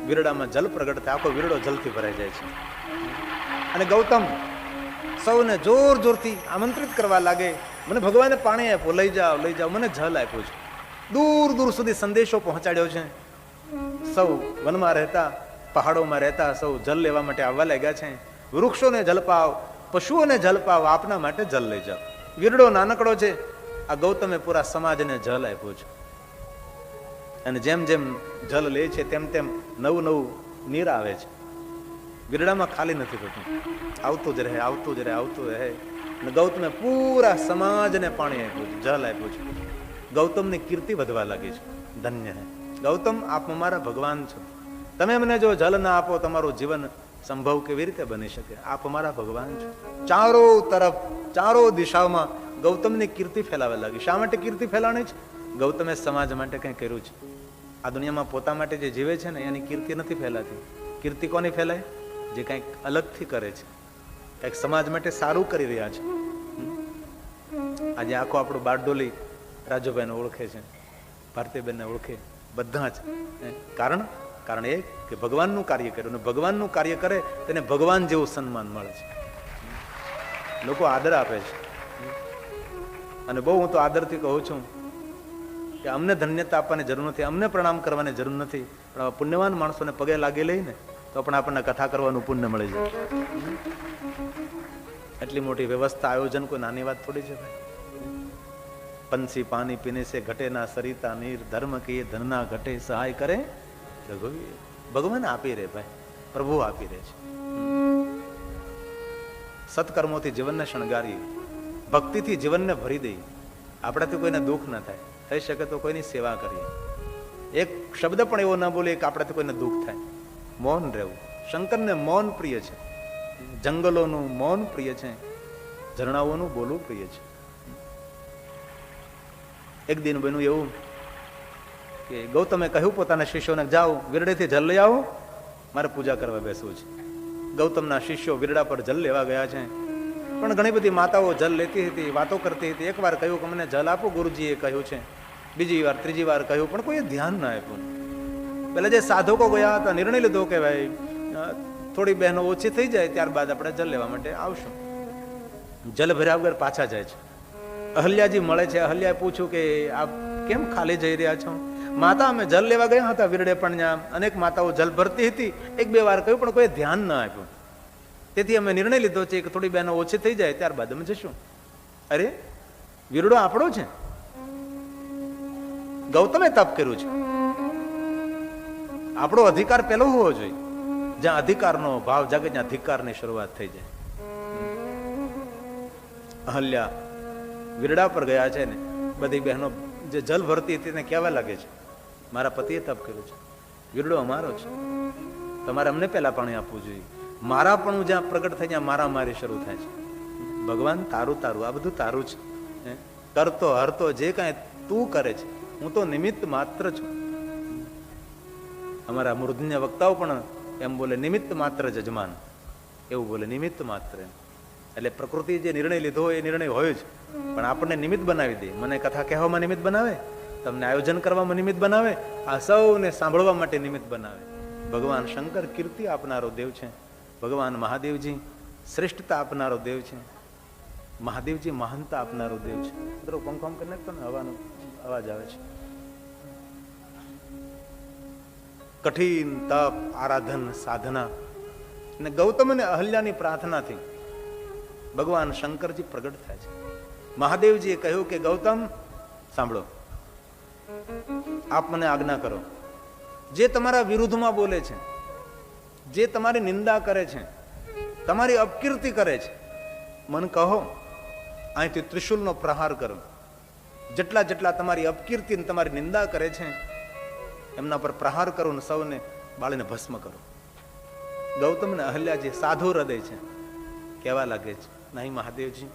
વીરડામાં જલ પ્રગટ થાય, આખો વીરડો જલથી ભરાઈ જાય છે. અને ગૌતમ સૌને જોર જોરથી આમંત્રિત કરવા લાગે, મને ભગવાને પાણી આપ્યું, લઈ જાઓ લઈ જાઓ, મને જલ આપ્યું છે. દૂર દૂર સુધી સંદેશો પહોંચાડ્યો છે. સૌ વનમાં રહેતા, પહાડોમાં રહેતા સૌ જલ લેવા માટે આવવા લાગ્યા છે. વૃક્ષોને જલ પાવ, પશુઓને જલ પાવ, આપના માટે જલ લઈ જાઓ. વીરડો નાનકડો છે, આ ગૌતમે પૂરા સમાજને જલ આપ્યું છે. અને જેમ જેમ જલ લે છે તેમ તેમ નવું નવું નીર આવે છે. વીરડામાં ખાલી નથી થતું, આવતું જ રહે, આવતું જ રહે, આવતું રહે. અને ગૌતમે પૂરા સમાજને પાણી આપ્યું છે, જલ આપ્યું છે. ગૌતમની કીર્તિ વધવા લાગી છે. ધન્ય હે ગૌતમ, આપ અમારા ભગવાન છો. તમે મને જો જલ ના આપો, તમારું જીવન સંભવ કેવી રીતે બની શકે? આપ અમારા ભગવાન છો. ચારો તરફ, ચારો દિશામાં ગૌતમની કીર્તિ ફેલાવા લાગી. શા માટે કીર્તિ ફેલાણી છે? ગૌતમે સમાજ માટે કંઈ કર્યું છે. આ દુનિયામાં પોતા માટે જે જીવે છે ને એની કીર્તિ નથી ફેલાતી. કીર્તિ કોની ફેલાય? જે કંઈક અલગથી કરે છે, કંઈક સમાજ માટે સારું કરી રહ્યા છે. આજે આખો આપણું બારડોલી રાજુભાઈને ઓળખે છે, ભારતીબેનને ઓળખે, બધા જ. કારણ એ કે ભગવાનનું કાર્ય કર્યું, અને ભગવાનનું કાર્ય કરે તેને ભગવાન જેવું સન્માન મળે છે. લોકો આદર આપે છે. અને બહુ હું તો આદરથી કહું છું કે અમને ધન્યતા આપવાની જરૂર નથી, અમને પ્રણામ કરવાની જરૂર નથી, પણ પુણ્યવાન માણસોને પગે લાગી લઈને તો પણ આપણને કથા કરવાનું પુણ્ય મળે છે. એટલી મોટી વ્યવસ્થા, આયોજન કોઈ નાની વાત થોડી છે ભાઈ. પંછી પાણી પીને સે ઘટે ના સરિતા નીર, ધર્મ કીએ ધન ના ઘટે, સહાય કરે રઘુવીર. ભગવાન આપી રહે ભાઈ, પ્રભુ આપી રહે છે. સત્કર્મોથી જીવનને શણગારીએ, ભક્તિથી જીવનને ભરી દઈએ. આપણાથી કોઈને દુઃખ ન થાય, થઈ શકે તો કોઈની સેવા કરીએ. એક શબ્દ પણ એવો ન બોલીએ કે આપણાથી કોઈને દુઃખ થાય. મૌન રહેવું. શંકરને મૌન પ્રિય છે, જંગલોનું મૌન પ્રિય છે, ઝરણાઓનું બોલવું પ્રિય છે. એક દિન બન્યું એવું કે ગૌતમે કહ્યું પોતાના શિષ્યોને, જાઓ વીરડેથી જલ લઈ આવો, મારે પૂજા કરવા બેસવું છે. ગૌતમના શિષ્યો વીરડા પર જલ લેવા ગયા છે, પણ ઘણી બધી માતાઓ જલ લેતી હતી, વાતો કરતી હતી. એકવાર કહ્યું કે મને જલ આપો, ગુરુજીએ કહ્યું છે. બીજી વાર, ત્રીજી વાર કહ્યું, પણ કોઈએ ધ્યાન ના આપ્યું. પેલા જે સાધકો ગયા હતા, નિર્ણય લીધો કે ભાઈ થોડી બહેનો ઓછી થઈ જાય ત્યારબાદ આપણે જલ લેવા માટે આવશું. જલ ભર્યા વગર પાછા જાય છે. અહલ્યાજી મળે છે. અહલ્યાએ પૂછ્યું કે આપ કેમ ખાલી જઈ રહ્યા છો? માતા, અમે જલ લેવા ગયા હતા વીરડે, પણ ત્યાં અનેક માતાઓ જલ ભરતી હતી. એક બે વાર કહ્યું પણ કોઈ ધ્યાન ના આપ્યું. તેથી અમે નિર્ણય લીધો છે કે થોડી બહેનો ઓછી થઈ જાય ત્યારબાદ અમે જશું. અરે, વીરડો આપણો છે, ગૌતમે તપ કર્યું છે, આપણો અધિકાર પેલો હોવો જોઈએ. જ્યાં અધિકારનો ભાવ જાગે ત્યાં અધિકારની શરૂઆત થઈ જાય. અહલ્યા વીરડા પર ગયા છે ને બધી બહેનો જે જલ ભરતી હતી તેને કહેવા લાગે છે, મારા પતિએ તપ કર્યું છે, વીરડો અમારો છે, તમારે અમને પહેલા પાણી આપવું જોઈએ. મારા પણ જ્યાં પ્રગટ થાય ત્યાં મારા મારી શરૂ થાય છે. ભગવાન તારું તારું, આ બધું તારું છે. કરતો હરતો જે કાંઈ તું કરે છે, હું તો નિમિત્ત માત્ર છું. અમારા મૂર્ધન્ય વક્તાઓ પણ એમ બોલે, નિમિત્ત માત્ર જજમાન, એવું બોલે, નિમિત્ત માત્ર. એટલે પ્રકૃતિ જે નિર્ણય લીધો એ નિર્ણય હોય જ, પણ આપણને નિમિત્ત બનાવી દે. મને કથા કહેવામાં નિમિત્ત બનાવે, તમને આયોજન કરવામાં નિમિત્ત બનાવે, આ સૌને સાંભળવા માટે નિમિત્ત બનાવે. ભગવાન શંકર કીર્તિ આપનારો દેવ છે. ભગવાન મહાદેવજી શ્રેષ્ઠતા આપનારો દેવ છે. મહાદેવજી મહાનતા આપનારો દેવ છે. મિત્રો પંખો કરીને પણ હવાનો અવાજ આવે છે. કઠિન તપ, આરાધન, સાધના અને ગૌતમ અને અહલ્યાની પ્રાર્થનાથી ભગવાન શંકરજી પ્રગટ થાય છે. મહાદેવજીએ કહ્યું કે ગૌતમ સાંભળો, આપ મને આજ્ઞા કરો. જે તમારા વિરુદ્ધમાં બોલે છે, જે તમારી નિંદા કરે છે, તમારી અપકીર્તિ કરે છે, મને કહો, અહીંથી ત્રિશુલનો પ્રહાર કરો. જેટલા જેટલા તમારી અપકીર્તિ તમારી નિંદા કરે છે એમના પર પ્રહાર કરો ને સૌને બાળીને ભસ્મ કરો. ગૌતમ ને અહલ્યાજી સાધુ હૃદય છે, કહેવા લાગે છે, નહીં મહાદેવજી,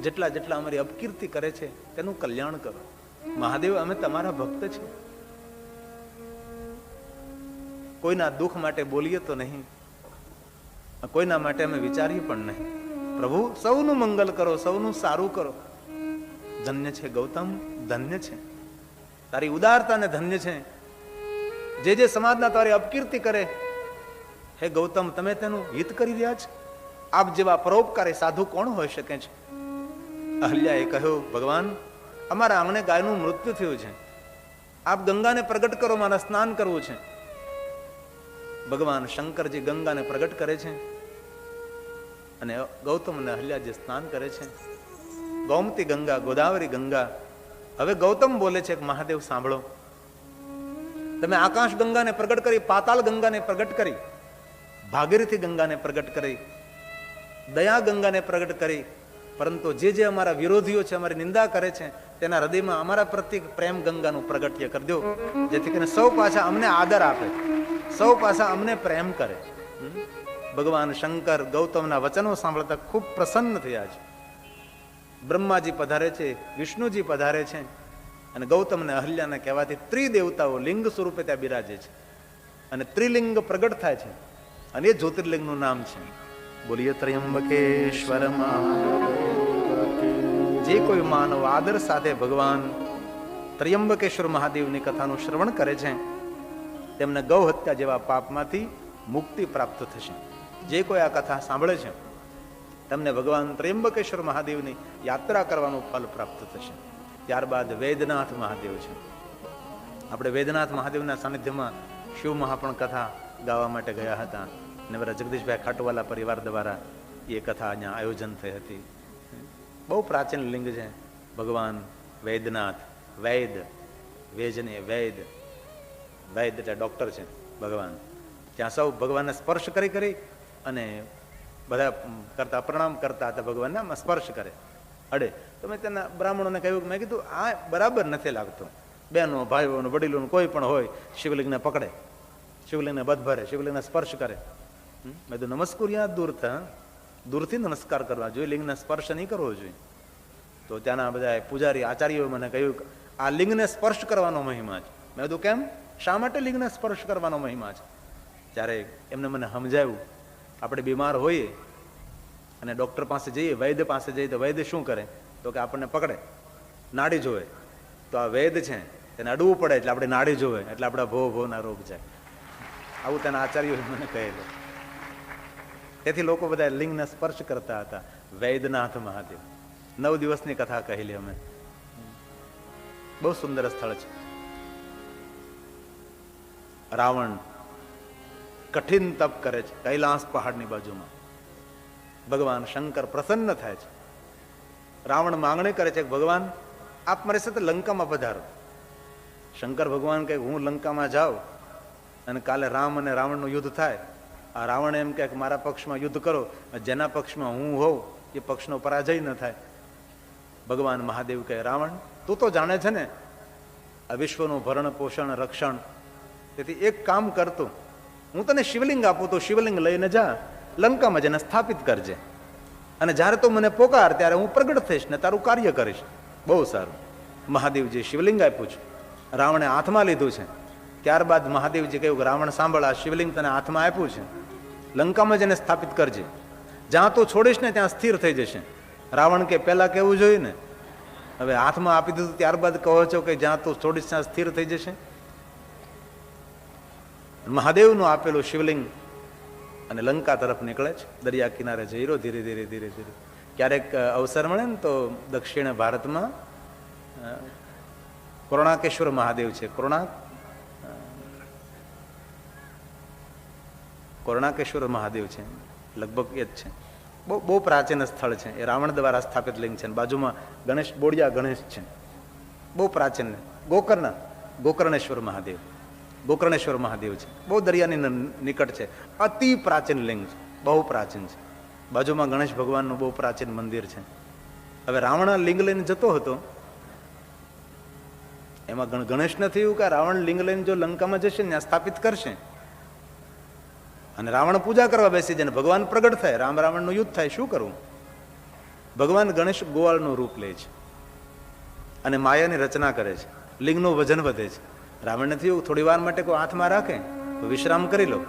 જેટલા જેટલા અમારી અપકીર્તિ કરે છે તેનું કલ્યાણ કરો. મહાદેવ, અમે તમારા ભક્ત છીએ, કોઈના દુઃખ માટે બોલીએ તો નહીં, કોઈના માટે અમે વિચારીએ પણ નહીં. પ્રભુ, સૌનું મંગલ કરો, સૌનું સારું કરો. ધન્ય છે ગૌતમ, ધન્ય છે તારી ઉદારતા ને ધન્ય છે. જે જે સમાજના તારી અપકીર્તિ કરે, હે ગૌતમ, તમે તેનું હિત કરી રહ્યા છો. આપ જેવા પરોપકારી સાધુ કોણ હોઈ શકે છે? અહલ્યાએ કહ્યું, ભગવાન, અમારા આંગણે ગાયનું મૃત્યુ થયું છે, આપ ગંગાને પ્રગટ કરો, મારે સ્નાન કરવું છે. ભગવાન શંકરજી ગંગાને પ્રગટ કરે છે અને ગૌતમ અને અહલ્યાજી સ્નાન કરે છે. ગૌમતી ગંગા, ગોદાવરી ગંગા. હવે ગૌતમ બોલે છે કે મહાદેવ સાંભળો, તમે આકાશ ગંગાને પ્રગટ કરી, પાતાળ ગંગાને પ્રગટ કરી, ભાગીરથી ગંગાને પ્રગટ કરી, દયા ગંગાને પ્રગટ કરી, પરંતુ જે જે અમારા વિરોધીઓ છે, અમારી નિંદા કરે છે, તેના હૃદયમાં અમારા પ્રત્યે પ્રેમ ગંગાનું પ્રગટ્ય કરી દો, જેથી કરીને સૌ પાછા અમને આદર આપે, સૌ પાછા અમને પ્રેમ કરે. ભગવાન શંકર ગૌતમના વચનો સાંભળતા ખૂબ પ્રસન્ન થયા છે. બ્રહ્માજી પધારે છે, વિષ્ણુજી પધારે છે અને ગૌતમ અને અહલ્યાને કહેવાથી ત્રિદેવતાઓ લિંગ સ્વરૂપે ત્યાં બિરાજે છે. અને ત્રિલિંગ પ્રગટ થાય છે, અને એ જ્યોતિર્લિંગનું નામ છે. બોલીએ ત્રયંબકેશ્વર જે કોઈ માનવ આદર સાથે ભગવાન ત્રયંબકેશ્વર મહાદેવની કથાનું શ્રવણ કરે છે તેમને ગૌ હત્યા જેવા પાપમાંથી મુક્તિ પ્રાપ્ત થશે. જે કોઈ આ કથા સાંભળે છે તમને ભગવાન ત્રયંબકેશ્વર મહાદેવની યાત્રા કરવાનું ફલ પ્રાપ્ત થશે. ત્યારબાદ વૈદ્યનાથ મહાદેવ છે. આપણે વૈદ્યનાથ મહાદેવના સાનિધ્યમાં શિવ મહાપણ કથા ગાવા માટે ગયા હતા અને બધા જગદીશભાઈ ખાટવાલા પરિવાર દ્વારા એ કથા અહીંયા આયોજન થઈ હતી. બહુ પ્રાચીન લિંગ છે ભગવાન વૈદ્યનાથ. વૈદ વેજને વૈદ, વૈદ એટલે ડોક્ટર છે ભગવાન. ત્યાં સૌ ભગવાનને સ્પર્શ કરી અને બધા કરતા પ્રણામ કરતા હતા, ભગવાનને સ્પર્શ કરે અડે. તો મેં તેના બ્રાહ્મણોને કહ્યું, મેં કીધું આ બરાબર નથી લાગતું. બહેનો ભાઈઓ વડીલો કોઈ પણ હોય શિવલિંગને પકડે, શિવલિંગને બધ ભરે, શિવલિંગને સ્પર્શ કરે. મેં તો નમસ્કુર્યા દૂરથી નમસ્કાર કરવા જોઈએ, લિંગને સ્પર્શ નહીં કરવો જોઈએ. તો ત્યાંના બધા પૂજારી આચાર્યોએ મને કહ્યું આ લિંગને સ્પર્શ કરવાનો મહિમા છે. મેં કીધું કેમ, શા માટે લિંગને સ્પર્શ કરવાનો મહિમા છે? ત્યારે એમને મને સમજાવ્યું, આપણે બીમાર હોઈએ અને ડૉક્ટર પાસે જઈએ, વૈદ્ય પાસે જઈએ તો વૈદ્ય શું કરે તો કે આપણને પકડે, નાડી જોવે. તો આ વૈદ્ય છે તેને અડવું પડે એટલે આપણે નાડી જોવે, એટલે આપણા ભોના રોગ જાય. આવું તેના આચાર્યોએ મને કહેલું. તેથી લોકો બધા લિંગને સ્પર્શ કરતા હતા. વૈદ્યનાથ મહાદેવ 9 દિવસની કથા કહેલી અમે. બહુ સુંદર સ્થળ છે. રાવણ કઠિન તપ કરે છે કૈલાસ પહાડની બાજુમાં. ભગવાન શંકર પ્રસન્ન થાય છે. રાવણ માંગણી કરે છે કે ભગવાન આપ મારી સાથે લંકામાં પધારો. શંકર ભગવાન કહે હું લંકામાં જાઉં અને કાલે રામ અને રાવણનું યુદ્ધ થાય. આ રાવણ એમ કહે મારા પક્ષમાં યુદ્ધ કરો, જેના પક્ષમાં હું હોઉં એ પક્ષનો પરાજય ન થાય. ભગવાન મહાદેવ કહે રાવણ તું તો જાણે છે ને આ વિશ્વનું ભરણ પોષણ રક્ષણ, તેથી એક કામ કરતું, હું તને શિવલિંગ આપું તો શિવલિંગ લઈને જા, લંકામાં જઈને સ્થાપિત કરજે, અને જ્યારે તું મને પોકાર ત્યારે હું પ્રગટ થઈશ ને તારું કાર્ય કરીશ. બહુ સારું. મહાદેવજી શિવલિંગ આપ્યું છે, રાવણે હાથમાં લીધું છે. ત્યારબાદ મહાદેવજી કહ્યું કે રાવણ સાંભળ, આ શિવલિંગ તને હાથમાં આપ્યું છે, લંકામાં જઈને સ્થાપિત કરજે, જ્યાં તું છોડીશ ને ત્યાં સ્થિર થઈ જશે. રાવણ કે પહેલા કહેવું જોઈએ ને, હવે હાથમાં આપી દીધું ત્યારબાદ કહો છો કે જ્યાં તું છોડીશ ત્યાં સ્થિર થઈ જશે. મહાદેવનું આપેલું શિવલિંગ અને લંકા તરફ નીકળે છે. દરિયા કિનારે જઈ રહ્યો ધીરે ધીરે ધીરે ધીરે. ક્યારેક અવસર મળે ને તો દક્ષિણ ભારતમાં કોણાર્કેશ્વર મહાદેવ છે. કોણાર્કેશ્વર મહાદેવ છે, લગભગ એ જ છે. બહુ પ્રાચીન સ્થળ છે. એ રાવણ દ્વારા સ્થાપિત લિંગ છે. બાજુમાં ગણેશ, બોડિયા ગણેશ છે, બહુ પ્રાચીન. ગોકર્ણેશ્વર મહાદેવ, ગોકર્ણેશ્વર મહાદેવ છે, બહુ દરિયાની નિકટ છે. અતિ પ્રાચીન લિંગ છે, બહુ પ્રાચીન છે. બાજુમાં ગણેશ ભગવાનનું બહુ પ્રાચીન મંદિર છે. હવે રાવણ લિંગ લઈને જતો હતો, એમાં ગણેશ નથી એવું કે રાવણ લિંગ લઈને જો લંકામાં જશે ને ત્યાં સ્થાપિત કરશે અને રાવણ પૂજા કરવા બેસી જાય, ભગવાન પ્રગટ થાય, રામ રાવણનું યુદ્ધ થાય, શું કરવું? ભગવાન ગણેશ ગોવાળનું રૂપ લે છે અને માયાની રચના કરે છે. લિંગનું વજન વધે છે. રાવણ નથી એવું થોડી વાર માટે કોઈ હાથમાં રાખે તો વિશ્રામ કરી લો.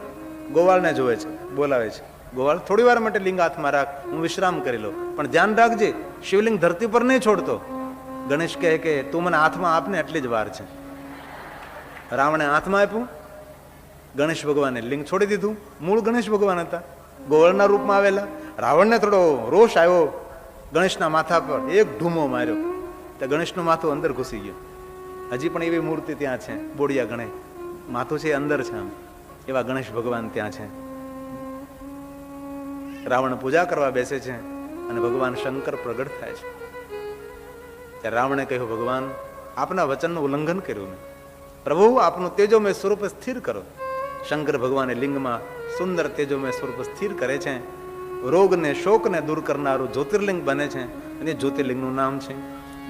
ગોવાળને જોવે છે, બોલાવે છે, ગોવાળ થોડી વાર માટે લિંગ હાથમાં રાખ, હું વિશ્રામ કરી લો, પણ ધ્યાન રાખજે શિવલિંગ ધરતી પર નહીં છોડતો. ગણેશ કહે કે તું મને હાથમાં આપને, એટલી જ વાર છે. રાવણે હાથમાં આપ્યું, ગણેશ ભગવાને લિંગ છોડી દીધું. મૂળ ગણેશ ભગવાન હતા, ગોવાળના રૂપમાં આવેલા. રાવણને થોડો રોષ આવ્યો, ગણેશના માથા પર એક ઢૂમો માર્યો, તો ગણેશનું માથું અંદર ઘૂસી ગયું. હજી પણ એવી મૂર્તિ ત્યાં છે, બોડિયા ગણેશ, માથું છે અંદર છે, આમ એવા ગણેશ ભગવાન ત્યાં છે. રાવણ પૂજા કરવા બેસે છે અને ભગવાન શંકર પ્રગટ થાય છે. ત્યારે રાવણે કહ્યું ભગવાન આપના વચનનું ઉલ્લંઘન કર્યું મેં, પ્રભુ આપનું તેજોમય સ્વરૂપ સ્થિર કરો. શંકર ભગવાને લિંગમાં સુંદર તેજોમય સ્વરૂપ સ્થિર કરે છે. રોગને શોકને દૂર કરનારું જ્યોતિર્લિંગ બને છે અને જ્યોતિર્લિંગનું નામ છે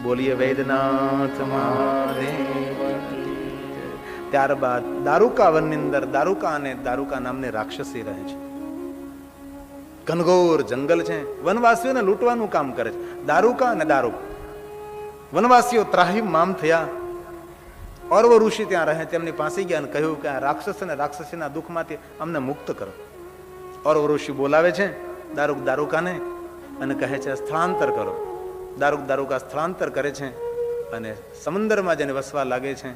બોલીએ વૈદ્યનાથ મહાદેવ. ત્યારબાદ દારૂકા વનની અંદર દારૂકા અને દારૂકા નામની રાક્ષસી રહે છે. ઘનઘોર જંગલ છે, વનવાસીઓને લૂંટવાનું કામ કરે છે. દારૂકા અને દારૂક વનવાસીઓ ત્રાહિમામ થયા ઓરવ ઋષિ ત્યાં રહે તેમની પાસે ગયા અને કહ્યું કે આ રાક્ષસ અને રાક્ષસીના દુઃખમાંથી અમને મુક્ત કરો. ઓરવ ઋષિ બોલાવે છે દારૂકાને અને કહે છે સ્થળાંતર કરો. દારૂકા સ્થળાંતર કરે છે અને સમુદ્રમાં જઈને વસવા લાગે છે.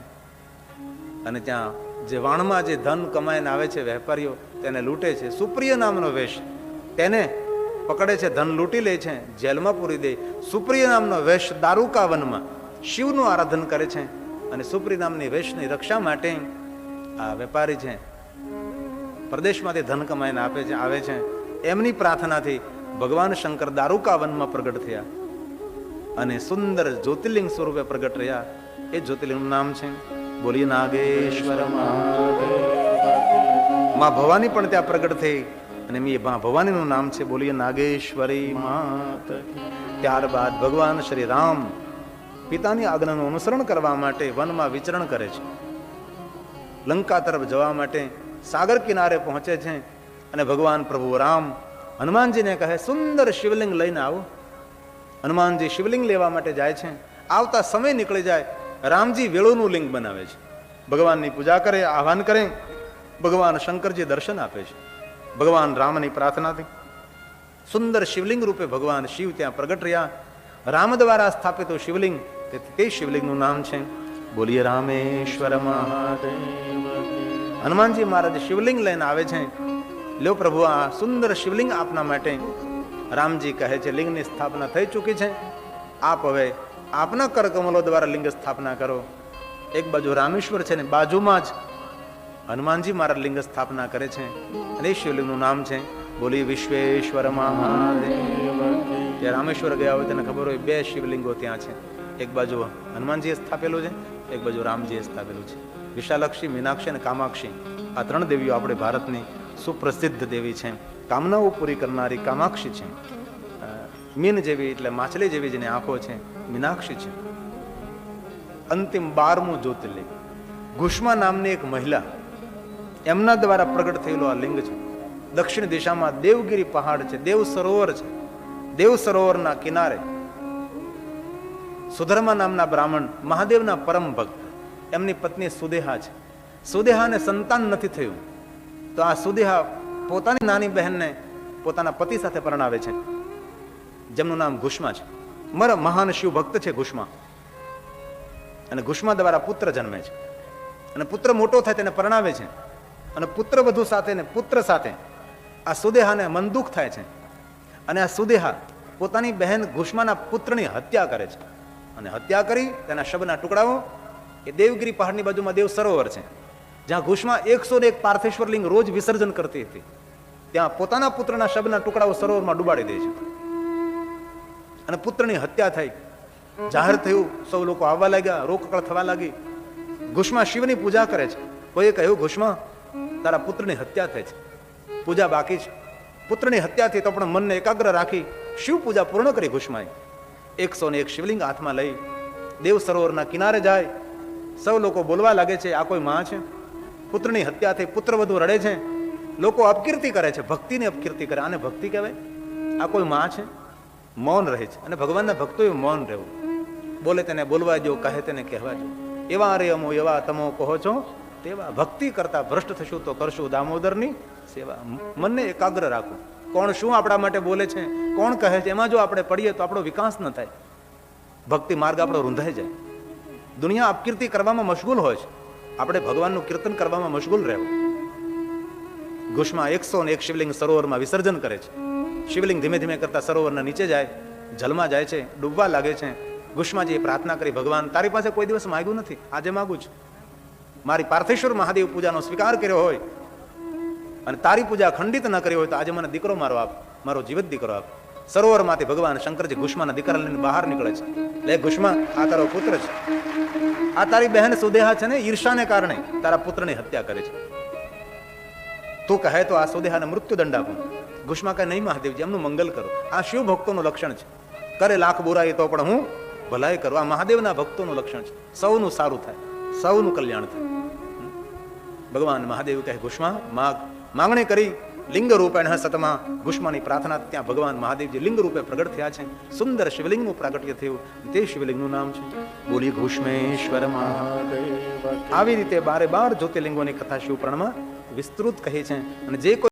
અને ત્યાં જે વાણમાં જે ધન કમાઈને આવે છે વેપારીઓ તેને લૂંટે છે. સુપ્રિય નામનો વેશ તેને પકડે છે, ધન લૂંટી લે છે, જેલમાં પૂરી દે. સુપ્રિય નામનો વેશ દારૂકા વનમાં શિવનું આરાધન કરે છે અને સુપ્રિય નામની વેશની રક્ષા માટે આ વેપારી છે પ્રદેશમાંથી ધન કમાઈને આવે છે. એમની પ્રાર્થનાથી ભગવાન શંકર દારૂકા વનમાં પ્રગટ થયા અને સુંદર જ્યોતિર્લિંગ સ્વરૂપે પ્રગટ રહ્યા. એ જ્યોતિર્લિંગનું નામ છે બોલીએ નાગેશ્વર મહાદેવ. માં ભવાની પણ ત્યાં પ્રગટ થઈ અને માં ભવાનીનું નામ છે બોલીએ નાગેશ્વરી માત. ત્યારબાદ ભગવાન શ્રી રામ પિતાની આજ્ઞાનું અનુસરણ કરવા માટે વનમાં વિચરણ કરે છે. લંકા તરફ જવા માટે સાગર કિનારે પહોંચે છે અને ભગવાન પ્રભુ રામ હનુમાનજીને કહે સુંદર શિવલિંગ લઈને આવો. હનુમાનજી શિવલિંગ લેવા માટે જાય છે. આવતા સમય નીકળી જાય. રામજી વેળુનું લિંગ બનાવે છે, ભગવાનની પૂજા કરે, આહ્વાન કરે. ભગવાન શંકરજી દર્શન આપે છે. ભગવાન રામની પ્રાર્થનાથી સુંદર શિવલિંગ રૂપે ભગવાન શિવ ત્યાં પ્રગટ રહ્યા. રામ દ્વારા સ્થાપિત શિવલિંગ, તે શિવલિંગનું નામ છે બોલીએ રામેશ્વર મહાદેવ. હનુમાનજી મહારાજ શિવલિંગ લઈને આવે છે. લ્યો પ્રભુ આ સુંદર શિવલિંગ આપના માટે. રામજી કહે છે લિંગની સ્થાપના થઈ ચૂકી છે, આપ હવે આપના કરકમલો દ્વારા લિંગ સ્થાપના કરો. એક બાજુ રામેશ્વર છે ને બાજુમાં જ હનુમાનજી મહારાજ લિંગ સ્થાપના કરે છે અને એ શિવલિંગનું નામ છે બોલી વિશ્વેશ્વર મહાદેવ. જે રામેશ્વર ગયા હોય તેને ખબર હોય બે શિવલિંગો ત્યાં છે. એક બાજુ હનુમાનજીએ સ્થાપેલું છે, એક બાજુ રામજીએ સ્થાપેલું છે. વિશાલાક્ષી, મીનાક્ષી અને કામાક્ષી આ ત્રણ દેવીઓ આપણે ભારતની સુપ્રસિદ્ધ દેવી છે. કામનાઓ પૂરી કરનારી કામાક્ષી છે. મીન જેવી એટલે માછલી જેવી જેની આંખો છે મીનાક્ષી છે. અંતિમ 12મું જ્યોતિર્લિંગ ગુષ્મા નામની એક મહિલા એમના દ્વારા પ્રગટ થયેલો આ લિંગ છે. દક્ષિણ દિશામાં દેવગીરી પહાડ છે, દેવ સરોવર છે. દેવ સરોવરના કિનારે સુધર્મા નામના બ્રાહ્મણ મહાદેવના પરમ ભક્ત, એમની પત્ની સુદેહા છે. સુદેહાને સંતાન નથી થયું તો આ સુદેહા પોતાની નાની બહેનને પોતાના પતિ સાથે પરણાવે છે, જેમનું નામ ગુષ્મા છે. મહાન શિવ ભક્ત છે ગુષ્મા. અને ગુષ્મા દ્વારા પુત્ર જન્મે છે અને પુત્ર મોટો થાય તેને પરણાવે છે અને પુત્ર વધુ સાથે ને પુત્ર સાથે આ સુદેહાને મન દુઃખ થાય છે અને આ સુદેહા પોતાની બહેન ગુષ્માના પુત્રની હત્યા કરે છે અને હત્યા કરી તેના શબના ટુકડાઓ એ દેવગીરી પહાડની બાજુમાં દેવ સરોવર છે જ્યાં ગુષ્મા 101 પાર્થેશ્વર લિંગ રોજ વિસર્જન કરતી હતી. ત્યાં પોતાના પુત્રના શબના ટુકડાઓ સરોવરમાં ડુબાડી દે છે અને પુત્રની હત્યા થઈ. જાહેર થયું, સૌ લોકો આવવા લાગ્યા, રોકકળ થવા લાગી. ગુષ્મા શિવની પૂજા કરે છે. કોઈએ કહ્યું ગુષ્મા તારા પુત્રની હત્યા થઈ છે, પૂજા બાકી છે. પુત્રની હત્યા થઈ તો પણ મનને એકાગ્ર રાખી શિવ પૂજા પૂર્ણ કરી. ગુષ્માએ 101 શિવલિંગ હાથમાં લઈ દેવ સરોવરના કિનારે જાય. સૌ લોકો બોલવા લાગે છે આ કોઈ માં છે, પુત્રની હત્યા થઈ, પુત્ર વધુ રડે છે, લોકો અપકીર્તિ કરે છે, ભક્તિની અપકીર્તિ કરે. આને ભક્તિ કહેવાય? આ કોઈ માં છે? મૌન રહે છે. અને ભગવાનના ભક્તોએ મૌન રહેવું. બોલે તેને બોલવા દો, કહે તેને કહેવા દો. એવા રે અમો એવા તમો કહો છો તેવા. ભક્તિ કરતા ભ્રષ્ટ થશું તો કરશું દામોદરની સેવા. મનને એકાગ્ર રાખવું. કોણ શું આપણા માટે બોલે છે, કોણ કહે છે, એમાં જો આપણે પડીએ તો આપણો વિકાસ ન થાય, ભક્તિ માર્ગ આપણો રૂંધાઈ જાય. દુનિયા અપકીર્તિ કરવામાં મશગુલ હોય છે, આપણે ભગવાનનું કીર્તન કરવામાં મશગુલ રહેવું. ગુષ્મા 101 શિવલિંગ સરોવરમાં વિસર્જન કરે છે. શિવલિંગ ધીમે ધીમે કરતા સરોવરના નીચે જાય, જલમાં જાય છે, ડૂબવા લાગે છે. ગુષ્માજીએ પ્રાર્થના કરી, ભગવાન તારી પાસે કોઈ દિવસ માગ્યું નથી, આજે માગું છું. મારી પાર્થેશ્વર મહાદેવ પૂજાનો સ્વીકાર કર્યો હોય અને તારી પૂજા ખંડિત ન કરી હોય તો આજે મને દીકરો મારો આપ, મારો જીવત દીકરો આપ. સરોવરમાંથી ભગવાન શંકરજી ગુષ્માના દીકરા લઈને બહાર નીકળે છે. લે ગુષ્મા, આ તારો પુત્ર છે. આ તારી બહેન સુદેહા છે ને, ઈર્ષાને કારણે તારા પુત્રની હત્યા કરે છે. તું કહે તો આ સુદેહાને મૃત્યુદંડ આપું. ગુષ્મા કહે નહીં મહાદેવજી, એમનું મંગલ કરો. આ શિવ ભક્તોનું લક્ષણ છે. કરે લાખ બુરાઈ તો પણ હું ભલાઈ કરું. આ મહાદેવના ભક્તોનું લક્ષણ છે. સૌનું સારું થાય, સૌનું કલ્યાણ થાય. ભગવાન મહાદેવ કહે ગુષ્મા માગ. માંગણી કરી લિંગ રૂપેણ સતમાં ઘુષ્માની પ્રાર્થના ત્યાં ભગવાન મહાદેવજી લિંગ રૂપે પ્રગટ થયા છે. સુંદર શિવલિંગનું પ્રાગટ્ય થયું, તે શિવલિંગનું નામ છે બોલી ઘુષ્મેશ્વર મહાદેવ. આવી રીતે 12 જ્યોતિર્લિંગોની કથા શિવપુરાણમાં વિસ્તૃત કહી છે. અને જે કોઈ